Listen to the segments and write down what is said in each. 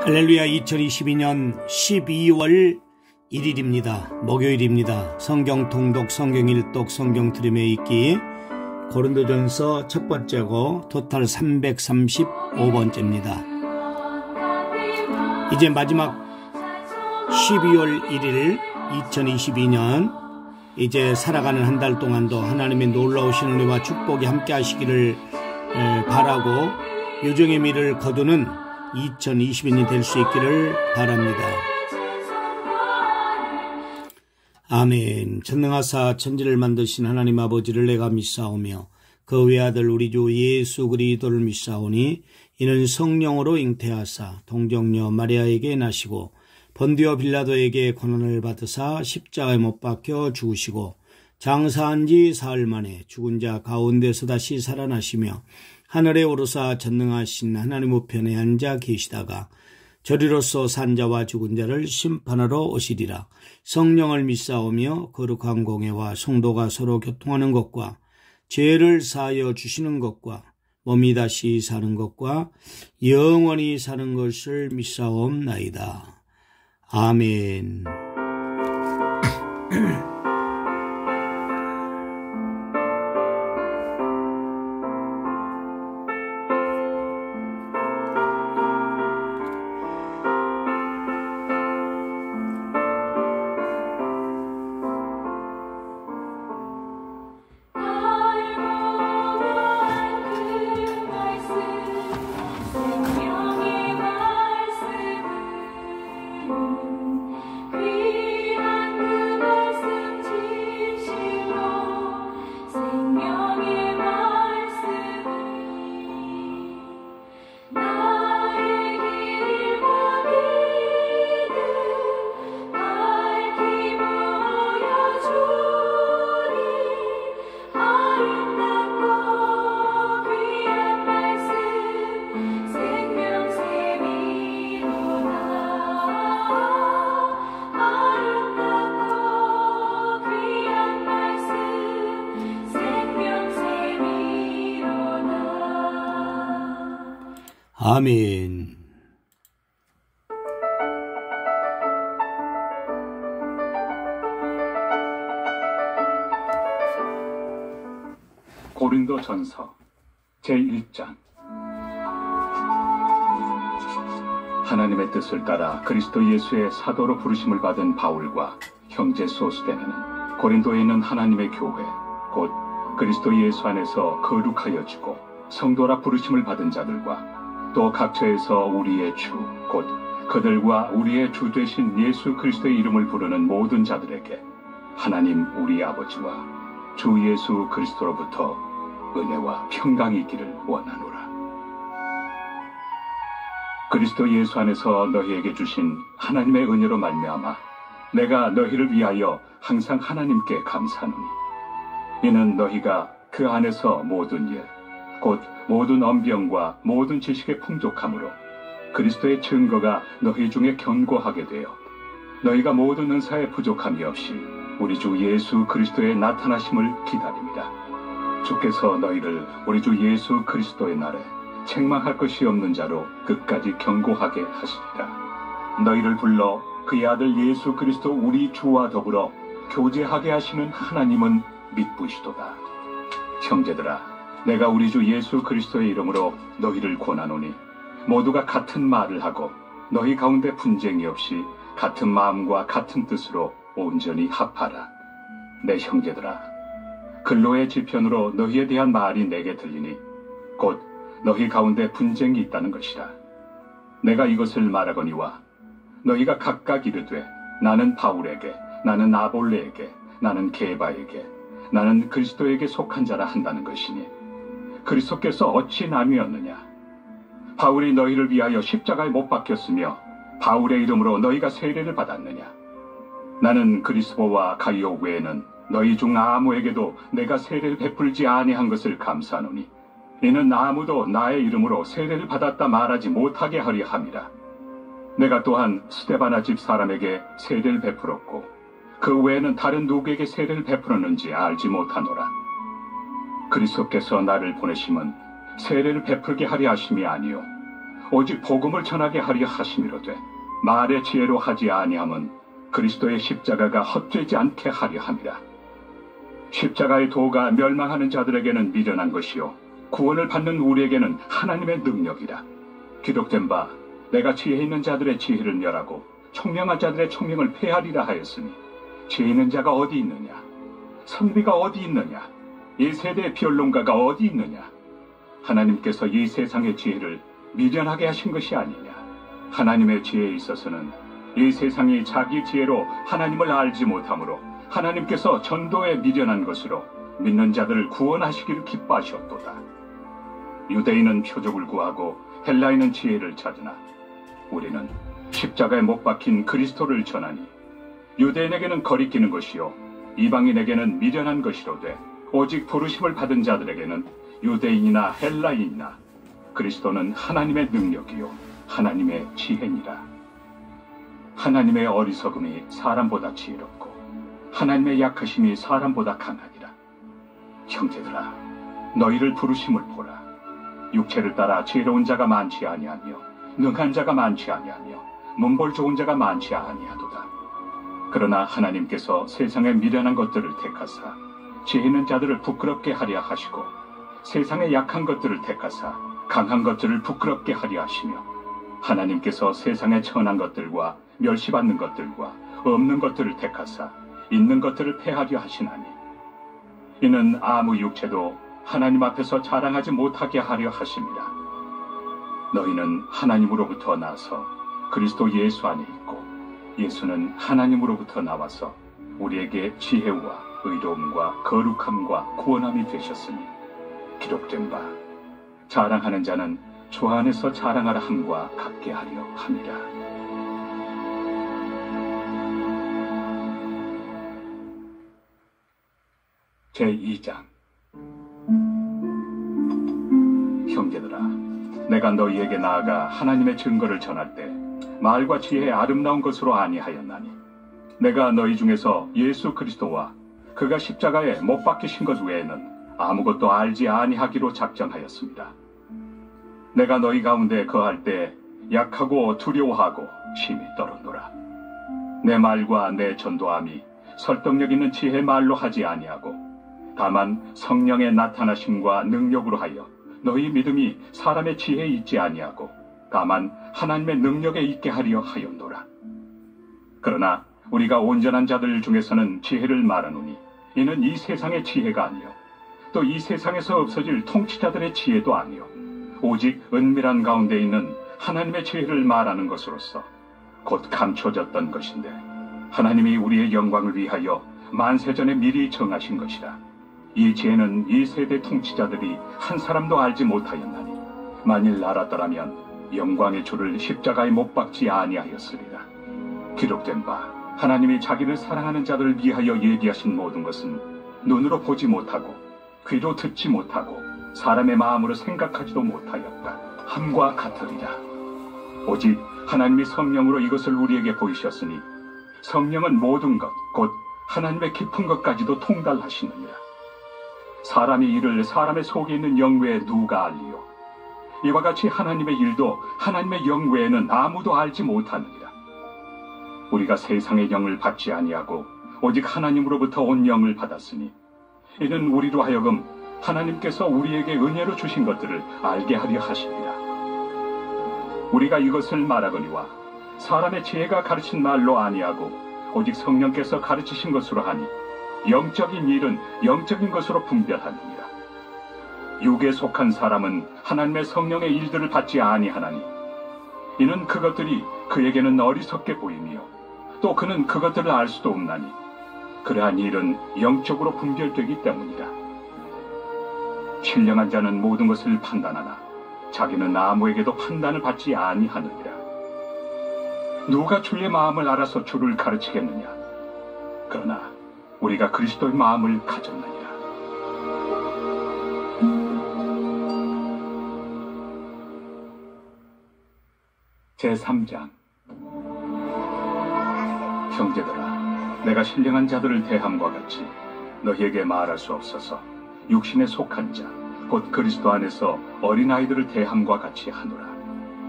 할렐루야. 2022년 12월 1일입니다. 목요일입니다. 성경 통독, 성경 일독, 성경 들음에 읽기 고린도전서 첫 번째고 토탈 335번째입니다. 이제 마지막 12월 1일 2022년 이제 살아가는 한 달 동안도 하나님의 놀라우신 은혜와 축복이 함께 하시기를 바라고 요정의 미를 거두는 2020년이 될 수 있기를 바랍니다. 아멘. 전능하사 천지를 만드신 하나님 아버지를 내가 믿사오며 그 외아들 우리 주 예수 그리스도를 믿사오니 이는 성령으로 잉태하사 동정녀 마리아에게 나시고 본디오 빌라도에게 고난을 받으사 십자가에 못 박혀 죽으시고 장사한 지 사흘 만에 죽은 자 가운데서 다시 살아나시며 하늘에 오르사 전능하신 하나님 우편에 앉아 계시다가 저리로서 산자와 죽은 자를 심판하러 오시리라. 성령을 믿사오며 거룩한 공회와 성도가 서로 교통하는 것과 죄를 사하여 주시는 것과 몸이 다시 사는 것과 영원히 사는 것을 믿사옵나이다. 아멘. 아멘. 고린도전서 제1장. 하나님의 뜻을 따라 그리스도 예수의 사도로 부르심을 받은 바울과 형제 소스데네는 고린도에 있는 하나님의 교회 곧 그리스도 예수 안에서 거룩하여 지고 성도라 부르심을 받은 자들과 또 각처에서 우리의 주 곧 그들과 우리의 주 되신 예수 그리스도의 이름을 부르는 모든 자들에게 하나님 우리 아버지와 주 예수 그리스도로부터 은혜와 평강이 있기를 원하노라. 그리스도 예수 안에서 너희에게 주신 하나님의 은혜로 말미암아 내가 너희를 위하여 항상 하나님께 감사하노니 이는 너희가 그 안에서 모든 일 곧 모든 언병과 모든 지식의 풍족함으로 그리스도의 증거가 너희 중에 견고하게 되어 너희가 모든 은사에 부족함이 없이 우리 주 예수 그리스도의 나타나심을 기다립니다. 주께서 너희를 우리 주 예수 그리스도의 날에 책망할 것이 없는 자로 끝까지 견고하게 하시리라. 너희를 불러 그의 아들 예수 그리스도 우리 주와 더불어 교제하게 하시는 하나님은 믿부시도다. 형제들아, 내가 우리 주 예수 그리스도의 이름으로 너희를 권하노니 모두가 같은 말을 하고 너희 가운데 분쟁이 없이 같은 마음과 같은 뜻으로 온전히 합하라. 내 형제들아, 근로의 지편으로 너희에 대한 말이 내게 들리니 곧 너희 가운데 분쟁이 있다는 것이라. 내가 이것을 말하거니와 너희가 각각 이르되 나는 바울에게, 나는 아볼레에게, 나는 게바에게, 나는 그리스도에게 속한 자라 한다는 것이니 그리스도께서 어찌 나뉘었느냐? 바울이 너희를 위하여 십자가에 못 박혔으며 바울의 이름으로 너희가 세례를 받았느냐? 나는 그리스도와 가이오 외에는 너희 중 아무에게도 내가 세례를 베풀지 아니한 것을 감사하노니 이는 아무도 나의 이름으로 세례를 받았다 말하지 못하게 하려 함이라. 내가 또한 스데바나 집 사람에게 세례를 베풀었고 그 외에는 다른 누구에게 세례를 베풀었는지 알지 못하노라. 그리스도께서 나를 보내심은 세례를 베풀게 하려 하심이 아니요 오직 복음을 전하게 하려 하심이로되 말의 지혜로 하지 아니함은 그리스도의 십자가가 헛되지 않게 하려 함이라. 십자가의 도가 멸망하는 자들에게는 미련한 것이요 구원을 받는 우리에게는 하나님의 능력이라. 기록된 바 내가 지혜 있는 자들의 지혜를 멸하고 총명한 자들의 총명을 폐하리라 하였으니 지혜 있는 자가 어디 있느냐? 선비가 어디 있느냐? 이 세대의 변론가가 어디 있느냐? 하나님께서 이 세상의 지혜를 미련하게 하신 것이 아니냐? 하나님의 지혜에 있어서는 이 세상이 자기 지혜로 하나님을 알지 못하므로 하나님께서 전도에 미련한 것으로 믿는 자들을 구원하시기를 기뻐하셨도다. 유대인은 표적을 구하고 헬라인은 지혜를 찾으나 우리는 십자가에 못 박힌 그리스도를 전하니 유대인에게는 거리끼는 것이요 이방인에게는 미련한 것이로되 오직 부르심을 받은 자들에게는 유대인이나 헬라인이나 그리스도는 하나님의 능력이요 하나님의 지혜니라. 하나님의 어리석음이 사람보다 지혜롭고 하나님의 약하심이 사람보다 강하니라. 형제들아, 너희를 부르심을 보라. 육체를 따라 지혜로운 자가 많지 아니하며 능한 자가 많지 아니하며 문벌 좋은 자가 많지 아니하도다. 그러나 하나님께서 세상의 미련한 것들을 택하사 지혜 있는 자들을 부끄럽게 하려 하시고 세상의 약한 것들을 택하사 강한 것들을 부끄럽게 하려 하시며 하나님께서 세상의 천한 것들과 멸시받는 것들과 없는 것들을 택하사 있는 것들을 폐하려 하시나니 이는 아무 육체도 하나님 앞에서 자랑하지 못하게 하려 하심이라. 너희는 하나님으로부터 나서 그리스도 예수 안에 있고 예수는 하나님으로부터 나와서 우리에게 지혜와 의로움과 거룩함과 구원함이 되셨으니 기록된 바 자랑하는 자는 주 안에서 자랑하라 함과 같게 하려 함이라. 제2장. 형제들아, 내가 너희에게 나아가 하나님의 증거를 전할 때 말과 지혜의 아름다운 것으로 아니하였나니 내가 너희 중에서 예수 그리스도와 그가 십자가에 못 박히신 것 외에는 아무것도 알지 아니하기로 작정하였습니다. 내가 너희 가운데 거할 때 약하고 두려워하고 심히 떨었노라. 내 말과 내 전도함이 설득력 있는 지혜 말로 하지 아니하고 다만 성령의 나타나심과 능력으로 하여 너희 믿음이 사람의 지혜에 있지 아니하고 다만 하나님의 능력에 있게 하려 하였노라. 그러나 우리가 온전한 자들 중에서는 지혜를 말하노니 이는 이 세상의 지혜가 아니요 또 이 세상에서 없어질 통치자들의 지혜도 아니요 오직 은밀한 가운데 있는 하나님의 지혜를 말하는 것으로서 곧 감춰졌던 것인데 하나님이 우리의 영광을 위하여 만세전에 미리 정하신 것이라. 이 지혜는 이 세대 통치자들이 한 사람도 알지 못하였나니 만일 알았더라면 영광의 주를 십자가에 못 박지 아니하였으리라. 기록된 바 하나님이 자기를 사랑하는 자들을 위하여 예비하신 모든 것은 눈으로 보지 못하고 귀로 듣지 못하고 사람의 마음으로 생각하지도 못하였다 함과 같으리라. 오직 하나님이 성령으로 이것을 우리에게 보이셨으니 성령은 모든 것 곧 하나님의 깊은 것까지도 통달하시느니라. 사람이 이를 사람의 속에 있는 영 외에 누가 알리요? 이와 같이 하나님의 일도 하나님의 영 외에는 아무도 알지 못하느니라. 우리가 세상의 영을 받지 아니하고 오직 하나님으로부터 온 영을 받았으니 이는 우리로 하여금 하나님께서 우리에게 은혜로 주신 것들을 알게 하려 하십니다. 우리가 이것을 말하거니와 사람의 지혜가 가르친 말로 아니하고 오직 성령께서 가르치신 것으로 하니 영적인 일은 영적인 것으로 분별하느니라. 육에 속한 사람은 하나님의 성령의 일들을 받지 아니하나니 이는 그것들이 그에게는 어리석게 보이며 또 그는 그것들을 알 수도 없나니 그러한 일은 영적으로 분별되기 때문이다. 신령한 자는 모든 것을 판단하나 자기는 아무에게도 판단을 받지 아니하느니라. 누가 주의 마음을 알아서 주를 가르치겠느냐? 그러나 우리가 그리스도의 마음을 가졌느니라. 제3장. 형제들아, 내가 신령한 자들을 대함과 같이 너희에게 말할 수 없어서 육신에 속한 자, 곧 그리스도 안에서 어린아이들을 대함과 같이 하노라.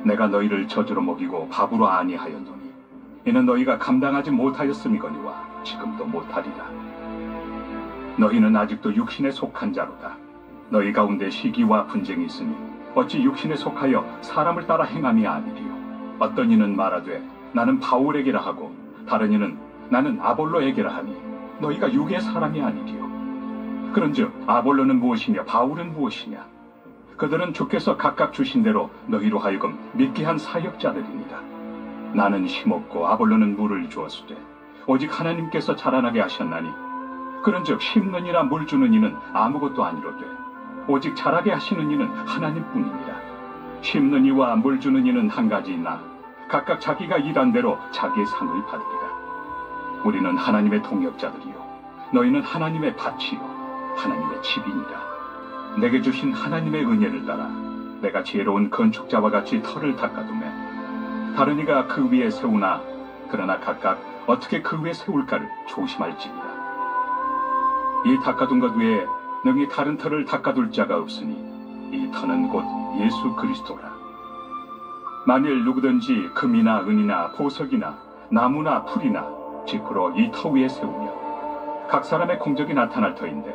내가 너희를 젖으로 먹이고 밥으로 아니하였노니 이는 너희가 감당하지 못하였음이거니와 지금도 못하리라. 너희는 아직도 육신에 속한 자로다. 너희 가운데 시기와 분쟁이 있으니 어찌 육신에 속하여 사람을 따라 행함이 아니리요. 어떤 이는 말하되 나는 바울에게라 하고 다른 이는 나는 아볼로에게라 하니 너희가 육의 사람이 아니리요. 그런즉 아볼로는 무엇이며 바울은 무엇이냐? 그들은 주께서 각각 주신 대로 너희로 하여금 믿게 한 사역자들이니라. 나는 심었고 아볼로는 물을 주었으되 오직 하나님께서 자라나게 하셨나니 그런즉 심는 이나 물 주는 이는 아무것도 아니로되 오직 자라게 하시는 이는 하나님뿐이니라. 심는 이와 물 주는 이는 한 가지이나 각각 자기가 일한 대로 자기의 상을 받으리라. 우리는 하나님의 동역자들이요 너희는 하나님의 밭이요 하나님의 집이니라. 내게 주신 하나님의 은혜를 따라 내가 지혜로운 건축자와 같이 터를 닦아두매 다른 이가 그 위에 세우나 그러나 각각 어떻게 그 위에 세울까를 조심할지니라. 이 닦아둔 것 외에 능히 다른 터를 닦아둘 자가 없으니 이 터는 곧 예수 그리스도라. 만일 누구든지 금이나 은이나 보석이나 나무나 풀이나 지푸로 이 터 위에 세우며 각 사람의 공적이 나타날 터인데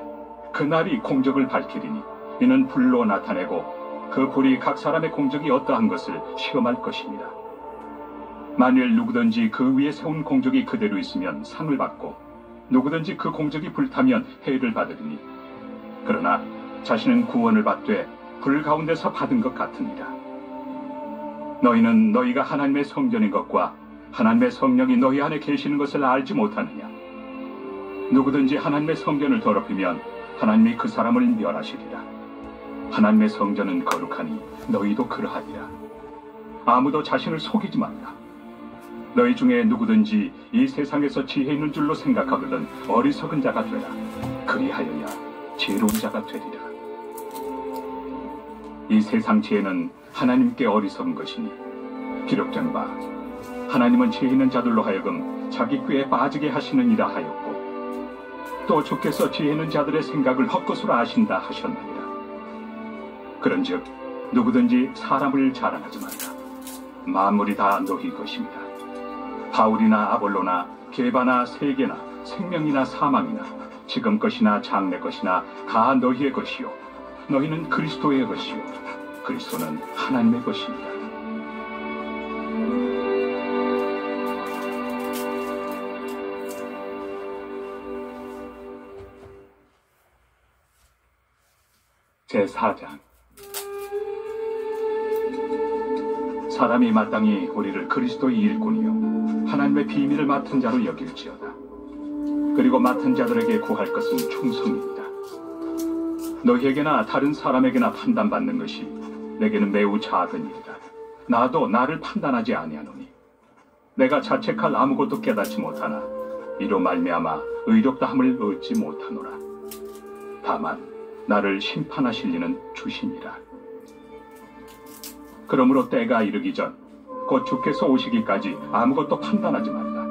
그날이 공적을 밝히리니 이는 불로 나타내고 그 불이 각 사람의 공적이 어떠한 것을 시험할 것입니다. 만일 누구든지 그 위에 세운 공적이 그대로 있으면 상을 받고 누구든지 그 공적이 불타면 해를 받으리니 그러나 자신은 구원을 받되 불 가운데서 받은 것 같으니라. 너희는 너희가 하나님의 성전인 것과 하나님의 성령이 너희 안에 계시는 것을 알지 못하느냐? 누구든지 하나님의 성전을 더럽히면 하나님이 그 사람을 멸하시리라. 하나님의 성전은 거룩하니 너희도 그러하리라. 아무도 자신을 속이지 말라. 너희 중에 누구든지 이 세상에서 지혜 있는 줄로 생각하거든 어리석은 자가 되라. 그리하여야 지혜로운 자가 되리라. 이 세상 지혜는 하나님께 어리석은 것이니 기록된 바 하나님은 지혜 있는 자들로 하여금 자기 꾀에 빠지게 하시느니라 하였고 또 주께서 지혜 있는 자들의 생각을 헛것으로 아신다 하셨느니라. 그런즉 누구든지 사람을 자랑하지 말라. 만물이 다 너희 것입니다. 바울이나 아볼로나 게바나 세계나 생명이나 사망이나 지금 것이나 장래 것이나 다 너희의 것이요 너희는 그리스도의 것이요 그리스도는 하나님의 것입니다. 제4장 사람이 마땅히 우리를 그리스도의 일꾼이요 하나님의 비밀을 맡은 자로 여길지어다. 그리고 맡은 자들에게 구할 것은 충성입니다. 너희에게나 다른 사람에게나 판단받는 것이 내게는 매우 작은 일이다. 나도 나를 판단하지 아니하노니 내가 자책할 아무것도 깨닫지 못하나 이로 말미암아 의롭다함을 얻지 못하노라. 다만 나를 심판하실 이는 주시니라. 그러므로 때가 이르기 전 곧 주께서 오시기까지 아무것도 판단하지 말라.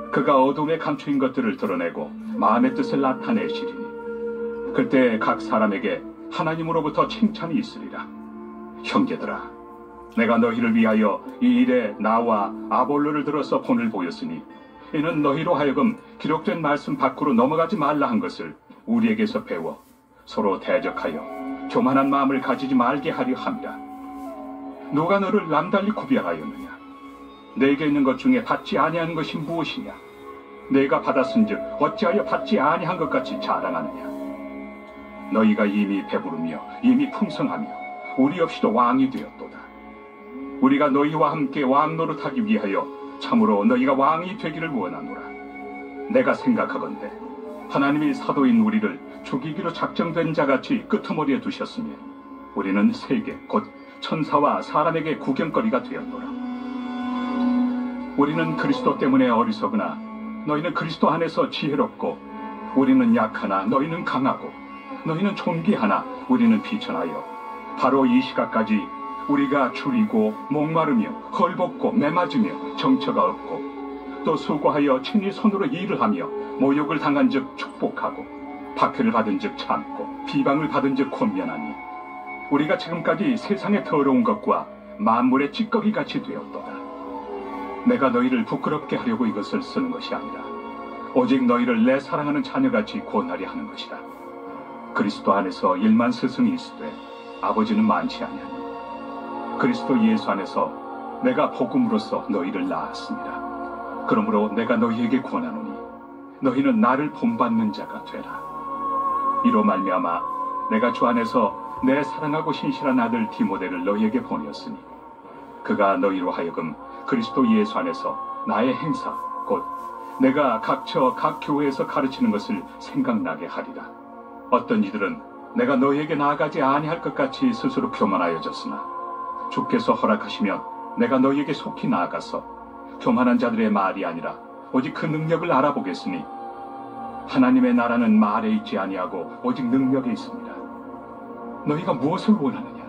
그가 어둠에 감추인 것들을 드러내고 마음의 뜻을 나타내시리니 그때 각 사람에게 하나님으로부터 칭찬이 있으리라. 형제들아, 내가 너희를 위하여 이 일에 나와 아볼로를 들어서 본을 보였으니 이는 너희로 하여금 기록된 말씀 밖으로 넘어가지 말라 한 것을 우리에게서 배워 서로 대적하여 교만한 마음을 가지지 말게 하려 함이라. 누가 너를 남달리 구별하였느냐? 내게 있는 것 중에 받지 아니하는 것이 무엇이냐? 내가 받았은즉 어찌하여 받지 아니한 것 같이 자랑하느냐? 너희가 이미 배부르며 이미 풍성하며 우리 없이도 왕이 되었도다. 우리가 너희와 함께 왕 노릇하기 위하여 참으로 너희가 왕이 되기를 원하노라. 내가 생각하건대 하나님이 사도인 우리를 죽이기로 작정된 자같이 끄트머리에 두셨으며 우리는 세계 곧 천사와 사람에게 구경거리가 되었노라. 우리는 그리스도 때문에 어리석으나 너희는 그리스도 안에서 지혜롭고 우리는 약하나 너희는 강하고 너희는 존귀하나 우리는 비천하여 바로 이 시각까지 우리가 줄이고 목마르며 헐벗고 매맞으며 정처가 없고 또 수고하여 친히 손으로 일을 하며 모욕을 당한 즉 축복하고 박해를 받은 즉 참고 비방을 받은 즉 권면하니 우리가 지금까지 세상의 더러운 것과 만물의 찌꺼기같이 되었도다. 내가 너희를 부끄럽게 하려고 이것을 쓰는 것이 아니라 오직 너희를 내 사랑하는 자녀같이 권하려 하는 것이다. 그리스도 안에서 일만 스승이 있으되 아버지는 많지 아니하니 그리스도 예수 안에서 내가 복음으로써 너희를 낳았습니다. 그러므로 내가 너희에게 권하노니 너희는 나를 본받는 자가 되라. 이로 말미암아 내가 주 안에서 내 사랑하고 신실한 아들 디모데를 너희에게 보냈으니 그가 너희로 하여금 그리스도 예수 안에서 나의 행사 곧 내가 각처 각 교회에서 가르치는 것을 생각나게 하리라. 어떤 이들은 내가 너희에게 나아가지 아니할 것 같이 스스로 교만하여졌으나 주께서 허락하시면 내가 너희에게 속히 나아가서 교만한 자들의 말이 아니라 오직 그 능력을 알아보겠으니 하나님의 나라는 말에 있지 아니하고 오직 능력에 있습니다. 너희가 무엇을 원하느냐?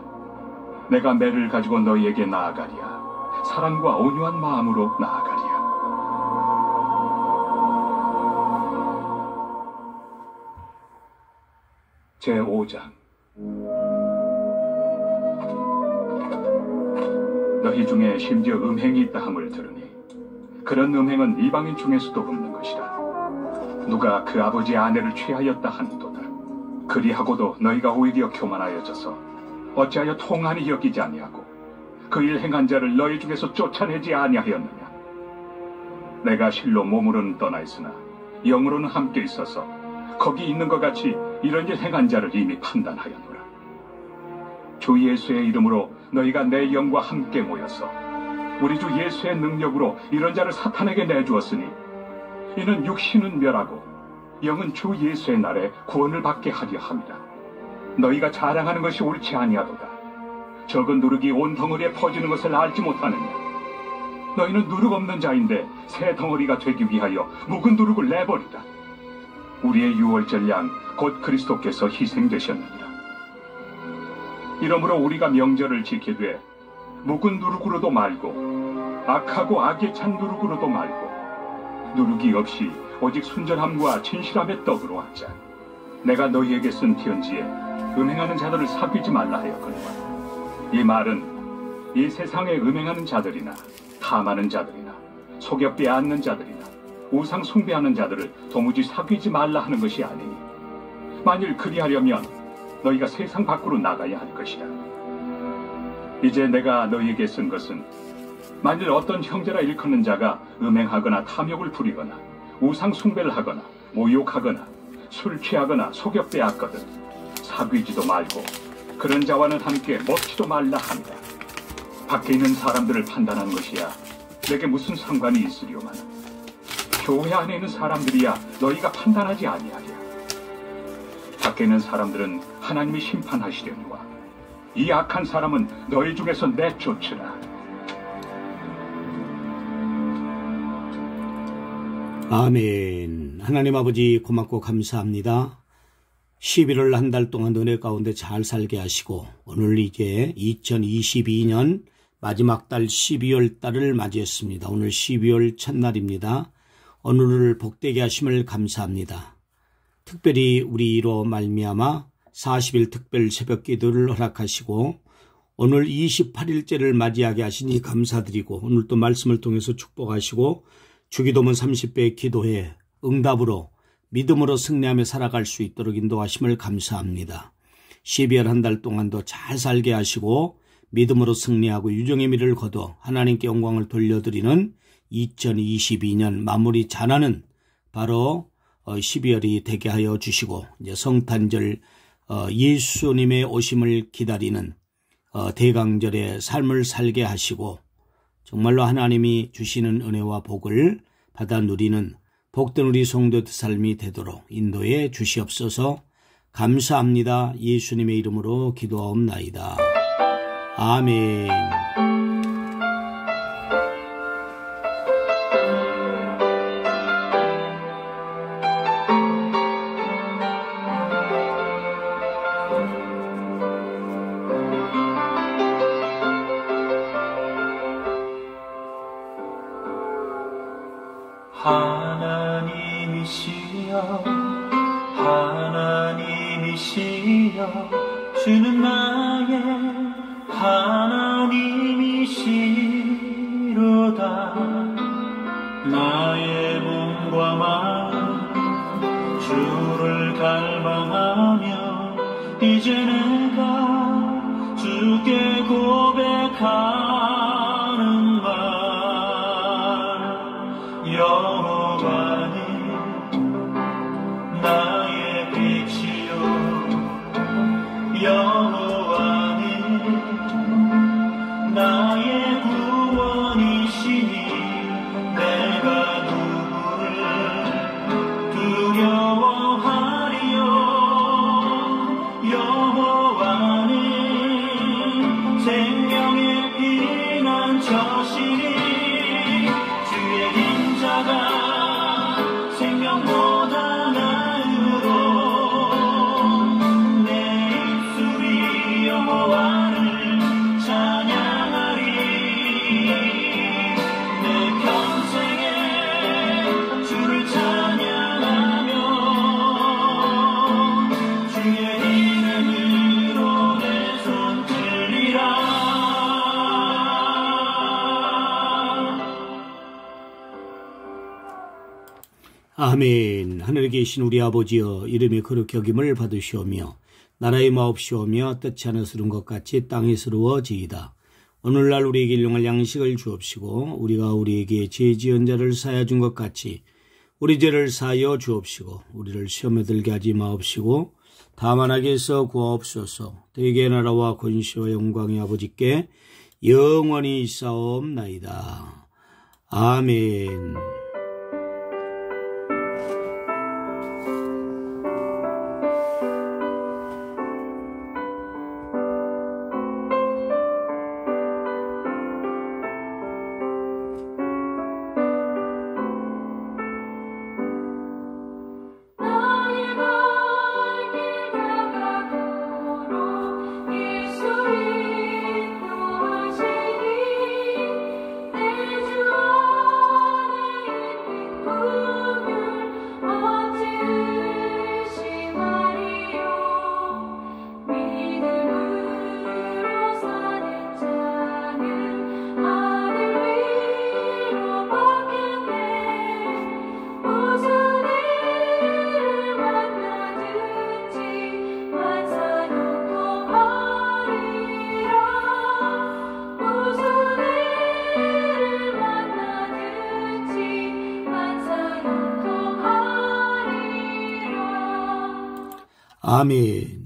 내가 매를 가지고 너희에게 나아가리야. 사랑과 온유한 마음으로 나아가리야. 제5장 너희 중에 심지어 음행이 있다 함을 들으니 그런 음행은 이방인 중에서도 없는 것이라. 누가 그 아버지의 아내를 취하였다 하는도다. 그리하고도 너희가 오히려 교만하여져서 어찌하여 통한이 여기지 아니하고 그 일 행한 자를 너희 중에서 쫓아내지 아니하였느냐? 내가 실로 몸으로는 떠나 있으나 영으로는 함께 있어서 거기 있는 것 같이 이런 일 행한 자를 이미 판단하였노라. 주 예수의 이름으로 너희가 내 영과 함께 모여서 우리 주 예수의 능력으로 이런 자를 사탄에게 내주었으니 이는 육신은 멸하고 영은 주 예수의 날에 구원을 받게 하려 함이라. 너희가 자랑하는 것이 옳지 아니하도다. 적은 누룩이 온 덩어리에 퍼지는 것을 알지 못하느냐? 너희는 누룩 없는 자인데 새 덩어리가 되기 위하여 묵은 누룩을 내버리라. 우리의 유월절 양 곧 그리스도께서 희생되셨느니라. 이러므로 우리가 명절을 지키되 묵은 누룩으로도 말고 악하고 악에 찬 누룩으로도 말고 누룩이 없이 오직 순전함과 진실함의 떡으로 하자. 내가 너희에게 쓴 편지에 음행하는 자들을 사귀지 말라 하였거니와 이 말은 이 세상에 음행하는 자들이나 탐하는 자들이나 속여 빼앗는 자들이나 우상 숭배하는 자들을 도무지 사귀지 말라 하는 것이 아니니 만일 그리하려면 너희가 세상 밖으로 나가야 할 것이다. 이제 내가 너희에게 쓴 것은 만일 어떤 형제라 일컫는 자가 음행하거나 탐욕을 부리거나 우상 숭배를 하거나 모욕하거나 술 취하거나 속여 빼앗거든 사귀지도 말고 그런 자와는 함께 먹지도 말라 합니다. 밖에 있는 사람들을 판단하는 것이야 내게 무슨 상관이 있으리오마나 교회 안에 있는 사람들이야 너희가 판단하지 아니하랴. 밖에 있는 사람들은 하나님이 심판하시려니와 이 악한 사람은 너희 중에서 내쫓으라. 아멘. 하나님 아버지 고맙고 감사합니다. 11월 한 달 동안 은혜 가운데 잘 살게 하시고 오늘 이제 2022년 마지막 달 12월 달을 맞이했습니다. 오늘 12월 첫날입니다. 오늘을 복되게 하심을 감사합니다. 특별히 우리로 말미암아 40일 특별 새벽 기도를 허락하시고 오늘 28일째를 맞이하게 하시니 감사드리고 오늘 또 말씀을 통해서 축복하시고 주기도문 30배 기도회 응답으로 믿음으로 승리하며 살아갈 수 있도록 인도하심을 감사합니다. 12월 한 달 동안도 잘 살게 하시고 믿음으로 승리하고 유종의 미를 거둬 하나님께 영광을 돌려드리는 2022년 마무리 잘하는 바로 12월이 되게 하여 주시고 이제 성탄절 예수님의 오심을 기다리는 대강절의 삶을 살게 하시고 정말로 하나님이 주시는 은혜와 복을 받아 누리는 복된 우리 성도의 삶이 되도록 인도해 주시옵소서. 감사합니다. 예수님의 이름으로 기도하옵나이다. 아멘. 하나님이시여 하나님이시여 주는 나의 하나님이시여 지켜시니 주의 인자가 생명보다 나으로 내 입술이 여호와를 찬양하리 내 평생에 주를 찬양하며 주의 이름으로 내 손 들리라. 아멘. 하늘에 계신 우리 아버지여, 이름이 거룩히 여김을 받으시오며 나라의 마옵시오며 뜻지 않아서 이룬 것 같이 땅에서 이루어지이다. 오늘날 우리에게 일용할 양식을 주옵시고 우리가 우리에게 죄 지은 자를 사하여 준 것 같이 우리 죄를 사하여 주옵시고 우리를 시험에 들게 하지 마옵시고 다만 악에서 구하옵소서. 대개 나라와 권시와 영광의 아버지께 영원히 있사옵나이다. 아멘. 아멘.